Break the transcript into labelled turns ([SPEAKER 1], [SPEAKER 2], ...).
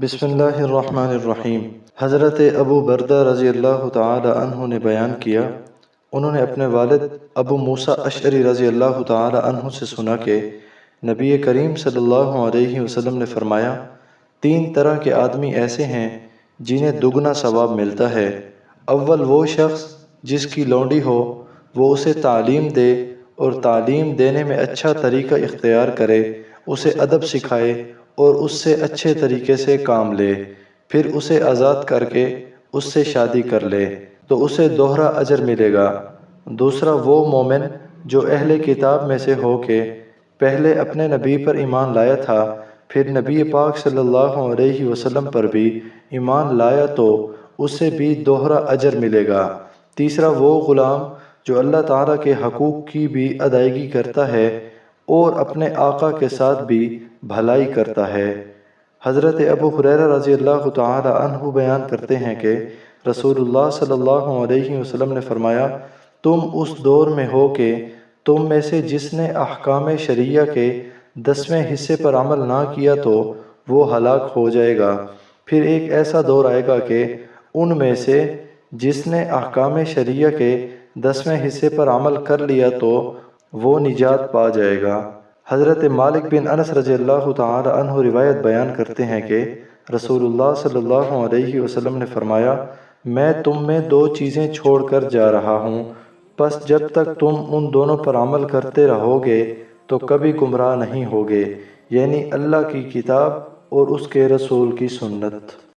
[SPEAKER 1] بسم اللہ الرحمن الرحیم۔ حضرت ابو بردہ رضی اللہ تعالی عنہ نے بیان کیا، انہوں نے اپنے والد ابو موسیٰ اشعری رضی اللہ تعالی عنہ سے سنا کہ نبی کریم صلی اللہ علیہ وسلم نے فرمایا، 3 طرح کے آدمی ایسے ہیں جنہیں دگنا ثواب ملتا ہے۔ اول وہ شخص جس کی لونڈی ہو، وہ اسے تعلیم دے اور تعلیم دینے میں اچھا طریقہ اختیار کرے، اسے ادب سکھائے اور اس سے اچھے طریقے سے کام لے، پھر اسے آزاد کر کے اس سے شادی کر لے تو اسے دوہرا اجر ملے گا۔ دوسرا وہ مومن جو اہل کتاب میں سے ہو کے پہلے اپنے نبی پر ایمان لایا تھا، پھر نبی پاک صلی اللہ علیہ وسلم پر بھی ایمان لایا تو اسے بھی دوہرا اجر ملے گا۔ تیسرا وہ غلام جو اللہ تعالیٰ کے حقوق کی بھی ادائیگی کرتا ہے اور اپنے آقا کے ساتھ بھی بھلائی کرتا ہے۔ حضرت ابو ہریرہ رضی اللہ تعالی عنہ بیان کرتے ہیں کہ رسول اللہ صلی اللہ علیہ وسلم نے فرمایا، تم اس دور میں ہو کہ تم میں سے جس نے احکام شریعہ کے 10ویں حصے پر عمل نہ کیا تو وہ ہلاک ہو جائے گا۔ پھر ایک ایسا دور آئے گا کہ ان میں سے جس نے احکام شریعہ کے 10ویں حصے پر عمل کر لیا تو وہ نجات پا جائے گا۔ حضرت مالک بن انس رضی اللہ تعالی عنہ روایت بیان کرتے ہیں کہ رسول اللہ صلی اللہ علیہ وسلم نے فرمایا، میں تم میں 2 چیزیں چھوڑ کر جا رہا ہوں، پس جب تک تم ان دونوں پر عمل کرتے رہو گے تو کبھی گمراہ نہیں ہوگے، یعنی اللہ کی کتاب اور اس کے رسول کی سنت۔